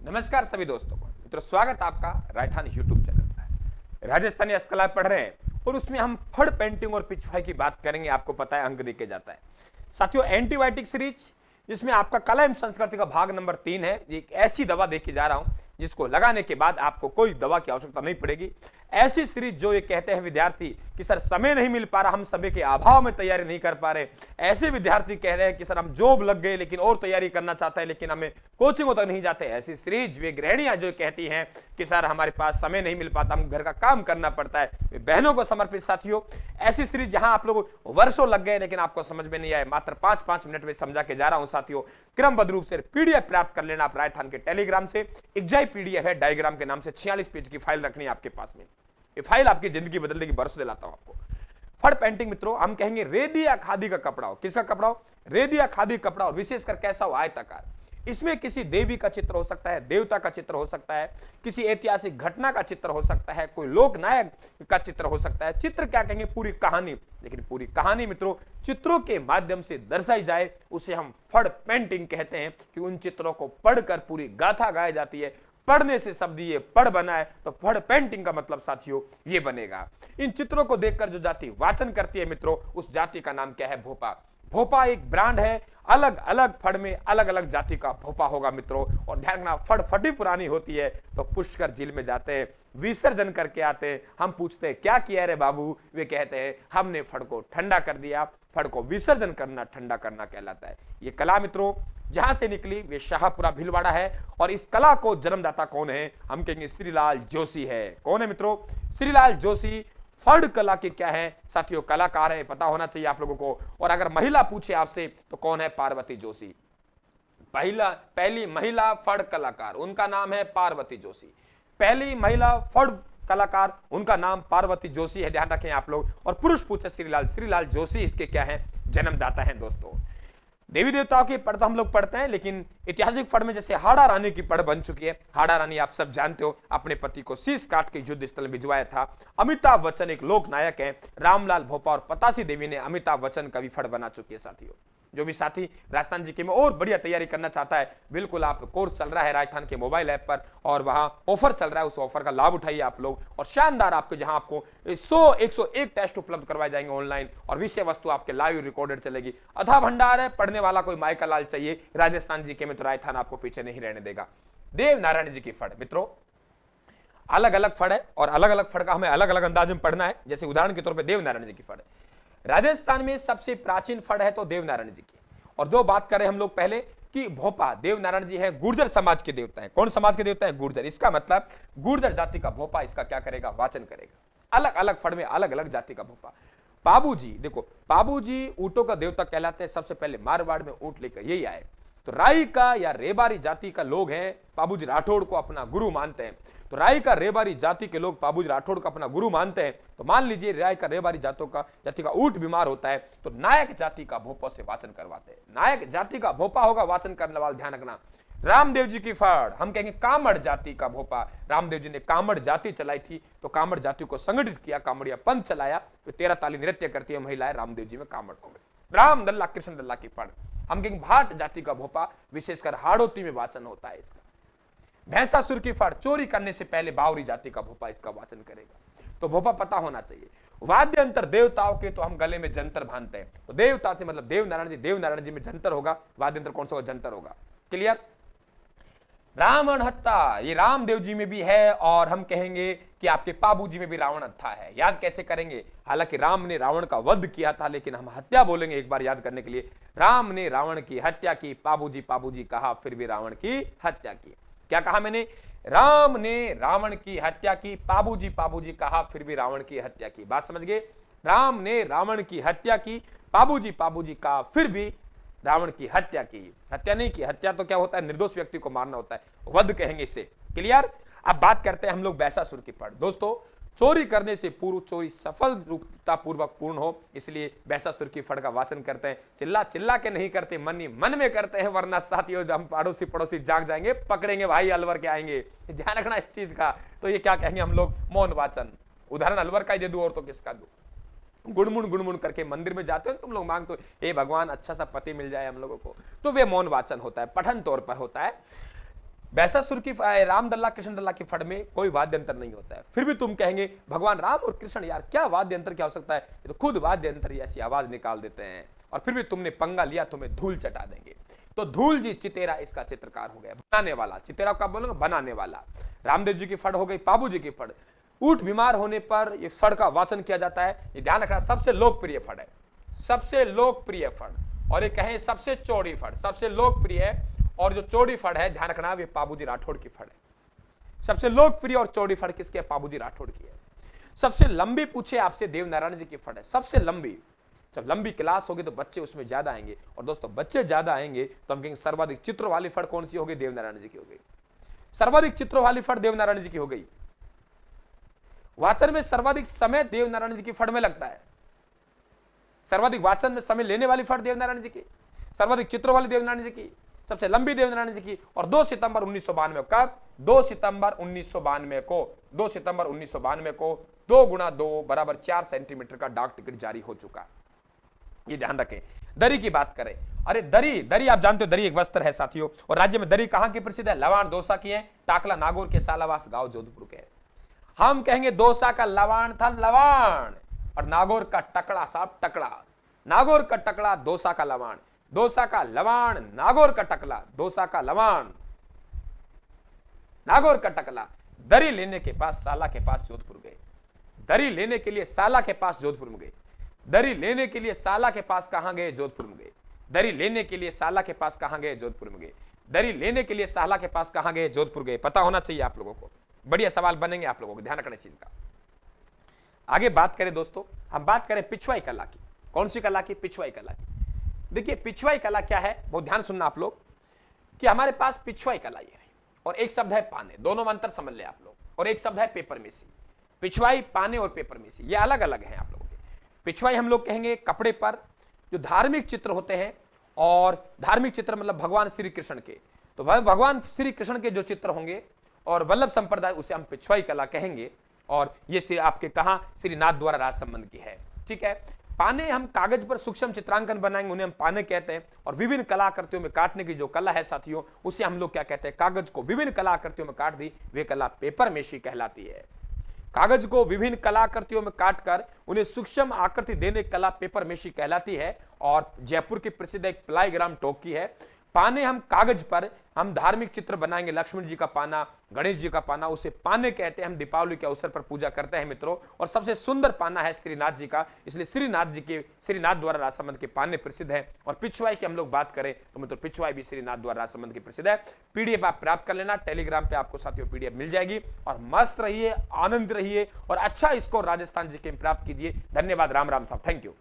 नमस्कार सभी दोस्तों को। मित्रों, स्वागत आपका राजस्थान यूट्यूब चैनल पर। राजस्थानी हस्तकला पढ़ रहे हैं और उसमें हम फड़ पेंटिंग और पिछवाई की बात करेंगे। आपको पता है अंक देके जाता है। साथियों, एंटीबायोटिक सीरीज जिसमें आपका कला एवं संस्कृति का भाग नंबर 3 है। एक ऐसी दवा देके जा रहा हूं जिसको लगाने के बाद आपको कोई दवा की आवश्यकता नहीं पड़ेगी। ऐसी सीरीज जो ये कहते हैं विद्यार्थी कि सर समय नहीं मिल पा रहा, हम समय के अभाव में तैयारी नहीं कर पा रहे। ऐसे विद्यार्थी कह रहे हैं कि सर हम जॉब लग गए लेकिन और तैयारी करना चाहते हैं लेकिन हमें कोचिंगों तक नहीं जाते। ऐसी सीरीज वे गृहिणियां जो कहती हैं कि सर हमारे पास समय नहीं मिल पाता, हम घर का काम करना पड़ता है, वे बहनों को समर्पित। साथियों, ऐसी सीरीज जहां आप लोग वर्षों लग गए लेकिन आपको समझ में नहीं आए, मात्र 5-5 मिनट में समझा के जा रहा हूं। साथियों, क्रमबद्ध रूप से पीडीएफ प्राप्त कर लेना आप राजस्थान के टेलीग्राम से। एग्जाई पीडीएफ है, डायग्राम के नाम से 46 पेज की फाइल रखनी है आपके पास में। ये फाइल आपकी जिंदगी बदलने की भरोसा दिलाता हूं आपको। फड़ पेंटिंग मित्रों, हम कहेंगे रेदी या खादी का कपड़ा हो। किसका कपड़ा हो? रेदी या खादी कपड़ा हो। विशेषकर कैसा हो? आयताकार। इसमें किसी देवी का चित्र हो सकता है, देवता का चित्र हो सकता है, किसी ऐतिहासिक घटना का चित्र हो सकता है, कोई लोक नायक का चित्र हो सकता है। चित्र क्या कहेंगे? पूरी कहानी। लेकिन पूरी कहानी मित्रों चित्रों के माध्यम से दर्शाई जाए उसे हम फड़ पेंटिंग कहते हैं कि उन चित्रों को पढ़कर पूरी गाथा गाई जाती है। पढ़ने से शब्द ये पढ़ बना है तो फड़ पेंटिंग का मतलब साथियों ये बनेगा। इन चित्रों को देखकर जो जाति वाचन करती है मित्रों, उस जाति का नाम क्या है? भोपा। भोपा एक ब्रांड है। अलग अलग फड़ में अलग अलग जाति का भोपा होगा मित्रों। और ध्यान रखना, फड़ फटी पुरानी होती है तो पुष्कर झील में जाते हैं, विसर्जन करके आते हैं। हम पूछते हैं क्या किया रे बाबू? वे कहते हैं हमने फड़ को ठंडा कर दिया। फड़ को विसर्जन करना ठंडा करना कहलाता है। ये कला मित्रों जहां से निकली वे शाहपुरा भीलवाड़ा है। और इस कला को जन्मदाता कौन है? हम कहेंगे श्रीलाल जोशी है। कौन है मित्रों? श्रीलाल जोशी फड़ कला के क्या है साथियों? कलाकार है, पता होना चाहिए आप लोगों को। और अगर महिला पूछे आपसे तो कौन है? पार्वती जोशी। पहली महिला फड़ कलाकार, उनका नाम है पार्वती जोशी। पहली महिला फड़ कलाकार, उनका नाम पार्वती जोशी है। ध्यान रखें आप लोग। और पुरुष पूछे श्रीलाल जोशी, इसके क्या है? जन्मदाता हैं दोस्तों। देवी देवताओं की पढ़ तो हम लोग पढ़ते हैं, लेकिन ऐतिहासिक पढ़ में जैसे हाड़ा रानी की पढ़ बन चुकी है। हाड़ा रानी आप सब जानते हो, अपने पति को शीश काट के युद्ध स्थल में भिजवाया था। अमिताभ बच्चन एक लोक नायक है। रामलाल भोपा और पतासी देवी ने अमिताभ बच्चन का भी फड़ बना चुकी है। साथियों, जो भी साथी राजस्थान जीके में और बढ़िया तैयारी करना चाहता है, बिल्कुल आप कोर्स चल रहा है राजस्थान के मोबाइल ऐप पर और वहां ऑफर चल रहा है, उस ऑफर का लाभ उठाइए आप लोग। और शानदार आपको जहां आपको 101 टेस्ट उपलब्ध करवाए जाएंगे ऑनलाइन और विषय वस्तु आपके लाइव रिकॉर्डेड चलेगी। अथा भंडार है, पढ़ने वाला कोई माई का लाल चाहिए। राजस्थान जीके में तो राजस्थान आपको पीछे नहीं रहने देगा। देव नारायण जी की फड़ मित्रों अलग अलग फड़ है और अलग अलग फड़ का हमें अलग अलग अंदाज में पढ़ना है। जैसे उदाहरण के तौर पर देव नारायण जी की फड़, राजस्थान में सबसे प्राचीन फड़ है तो देव नारायण जी की। और दो बात करें हम लोग पहले कि भोपा देव नारायण जी है गुर्जर समाज के देवता हैं। कौन समाज के देवता है? गुर्जर। इसका मतलब गुर्जर जाति का भोपा इसका क्या करेगा? वाचन करेगा। अलग अलग फड़ में अलग अलग जाति का भोपा। पाबूजी, देखो पाबूजी ऊंटों का देवता कहलाते हैं। सबसे पहले मारवाड़ में ऊंट लेकर यही आए। तो राई का या रेबारी जाति का लोग हैं, पाबूजी राठौड़ को अपना गुरु मानते हैं। तो राई का रेबारी जाति के लोग पाबूजी राठौड़ को अपना गुरु मानते हैं। तो मान लीजिए राई का रेबारी जाति का ऊंट बीमार होता है तो नायक जाति का भोपा से वाचन करवाते हैं। नायक जाति का भोपा होगा वाचन करने वाला। ध्यान रखना, रामदेव जी की फड़ हम कहेंगे कामड़ जाति का भोपा। रामदेव जी ने कामड़ जाति चलाई थी तो कामड़ जाति को संगठित किया, कामड़िया पंथ चलाया। तो 13 ताली नृत्य करती है महिलाएं, रामदेव जी में कामड़ हो गए। राम दल्ला कृष्ण दल्ला की फड़ हम कहेंगे भाट जाति का भोपा, विशेषकर हाड़ोती में वाचन होता है इसका। भैंसासुर की फड़ चोरी करने से पहले बावरी जाति का भोपा इसका वाचन करेगा। तो भोपा पता होना चाहिए। वाद्य अंतर देवताओं के तो हम गले में जंतर बांधते हैं। तो देवता से मतलब देव नारायण जी में जंतर होगा। वाद्य अंतर कौन सा होगा? जंतर होगा। क्लियर? रावण हत्या ये रामदेव जी में भी है और हम कहेंगे कि आपके पाबू जी में भी रावण हत्या है। याद कैसे करेंगे? हालांकि राम ने रावण का वध किया था लेकिन हम हत्या बोलेंगे एक बार याद करने के लिए। राम ने रावण की हत्या की, पाबूजी कहा फिर भी रावण की हत्या की। क्या कहा मैंने? राम ने रावण की हत्या की, पाबूजी कहा फिर भी रावण की हत्या की। बात समझ गए? राम ने रावण की हत्या की, पाबूजी कहा फिर भी रावण की हत्या की। हत्या नहीं की, हत्या तो क्या होता है? निर्दोष व्यक्ति को मारना होता है, वध कहेंगे इसे। क्लियर? अब बात करते हैं हम लोग भैंसासुर की फड़। दोस्तों चोरी करने से पूर्व चोरी सफलता पूर्वक पूर्ण हो, इसलिए भैंसासुर की फड़ का वाचन करते हैं। चिल्ला चिल्ला के नहीं करते, मन ही मन में करते हैं, वरना साथियों हम पड़ोसी जाग जाएंगे, पकड़ेंगे भाई, अलवर के आएंगे। ध्यान रखना इस चीज का। तो ये क्या कहेंगे हम लोग? मौन वाचन। उदाहरण अलवर का ही दे दूं और तो किसका दूं? गुणमुण करके मंदिर में जाते हो तुम लोग, मांगते हो हे भगवान अच्छा सा पति मिल जाए हम लोगों को, तो वे मौन वाचन होता है, पठन तौर पर होता है। बैसासुर की रामदल्ला कृष्णदल्ला की फड़ में कोई वाद्य यंत्र नहीं होता है, फिर भी तुम कहेंगे भगवान राम और कृष्ण यार क्या वाद्य यंत्र क्या हो सकता है, ये तो खुद वाद्य यंत्र ऐसी आवाज निकाल देते हैं, और फिर भी तुमने पंगा लिया, तुम्हें धूल चटा देंगे। तो धूल जी चितेरा इसका चित्रकार हो गया, बनाने वाला। चितेरा का बोलोगे बनाने वाला। रामदेव जी की फड़ हो गई, बाबू जी की फड़। ऊंट बीमार होने पर ये फड़ का वाचन किया जाता है, ये ध्यान रखना, सबसे लोकप्रिय फड़ है, सबसे लोकप्रिय फड़। और ये कहें सबसे चौड़ी फड़, सबसे लोकप्रिय और जो चौड़ी फड़ है, ध्यान रखना, ये बाबूजी राठौड़ की फड़ है। सबसे लोकप्रिय और चौड़ी फड़ किसके? बाबूजी राठौड़ की है। सबसे लंबी पूछे आपसे, देवनारायण जी की फड़ है, सबसे लंबी। जब लंबी क्लास होगी तो बच्चे उसमें ज्यादा आएंगे, और दोस्तों बच्चे ज्यादा आएंगे तो हम कहेंगे सर्वाधिक चित्रों वाली फड़ कौन सी होगी? देवनारायण जी की हो गई। सर्वाधिक चित्रों वाली फड़ देवनारायण जी की हो गई। वाचन में सर्वाधिक समय देवनारायण जी की फड़ में लगता है। सर्वाधिक वाचन में समय लेने वाली फड़ देवनारायण जी की, सर्वाधिक चित्रों वाली देवनारायण जी की, सबसे लंबी देवनारायण जी की। और 2 सितंबर 1992 कब? 2 सितंबर 1992 को, 2 सितंबर 1992 को 2 गुणा 2 बराबर 4 सेंटीमीटर का डाक टिकट जारी हो चुका। ये ध्यान रखें। दरी की बात करें, अरे दरी, दरी आप जानते हो दरी एक वस्त्र है साथियों, और राज्य में दरी कहां की प्रसिद्ध है? लवाण दौसा की है, टाकला नागौर के सालावास गांव जोधपुर के। हम कहेंगे दौसा का लवाण था लवाण, और नागौर का टकला साहब टकला। नागौर का टकला, दौसा का लवाण, दौसा का लवाण, नागौर का टकला, दौसा का लवाण, नागौर का टकला। दरी लेने के पास साला के पास जोधपुर गए, दरी लेने के लिए साला के पास जोधपुर में गए, दरी लेने के लिए साला के पास कहां गए? जोधपुर में गए। दरी लेने के लिए साला के पास कहां गए? जोधपुर में गए। दरी लेने के लिए साला के पास कहां गए? जोधपुर गए। पता होना चाहिए आप लोगों को, बढ़िया सवाल बनेंगे आप लोगों को, ध्यान रखना इस चीज का। आगे बात करें दोस्तों, हम बात करें पिछवाई कला की। कौन सी कला की? पिछवाई कला की। देखिए पिछवाई कला क्या है, बहुत ध्यान सुनना आप लोग, कि हमारे पास पिछवाई कला ये रही, और एक शब्द है पाने, दोनों में अंतर समझ ले आप लोग, और एक शब्द है पेपर मेसी। पिछवाई, पाने और पेपर मेसी ये अलग अलग हैं आप लोगों के। पिछवाई हम लोग कहेंगे कपड़े पर जो धार्मिक चित्र होते हैं, और धार्मिक चित्र मतलब भगवान श्री कृष्ण के, तो भगवान श्री कृष्ण के जो चित्र होंगे और वल्लभ संप्रदाय, उसे हम पिछवाई कला कहेंगे। और ये से आपके कहा श्रीनाथ द्वारा राज संबंध की है, ठीक है। पाने हम कागज पर सूक्ष्म चित्रांकन बनाएंगे, उन्हें हम पाने कहते हैं। और विभिन्न कलाकृतियों में काटने की जो कला है साथियों, उसे हम लोग क्या कहते हैं? कागज को विभिन्न कलाकृतियों में काट दी, वे कला पेपर मेशी कहलाती है। कागज को विभिन्न कलाकृतियों में काटकर उन्हें सूक्ष्म आकृति देने की कला पेपर मेशी कहलाती है। और जयपुर की प्रसिद्ध एक प्लाईग्राम टोकी है। पाने हम कागज पर हम धार्मिक चित्र बनाएंगे, लक्ष्मण जी का पाना, गणेश जी का पाना, उसे पाने कहते हैं। हम दीपावली के अवसर पर पूजा करते हैं मित्रों। और सबसे सुंदर पाना है श्रीनाथ जी का, इसलिए श्रीनाथ जी के, श्रीनाथ द्वारा राजसमंद के पाने प्रसिद्ध है। और पिछवाई की हम लोग बात करें तो मित्रों पिछवाई भी श्रीनाथ द्वारा राजसमंद की प्रसिद्ध है। पीडीएफ आप प्राप्त कर लेना, टेलीग्राम पे आपको साथियों पीडीएफ मिल जाएगी। और मस्त रहिए, आनंद रहिए, और अच्छा स्कोर राजस्थान जी के प्राप्त कीजिए। धन्यवाद, राम राम साहब, थैंक यू।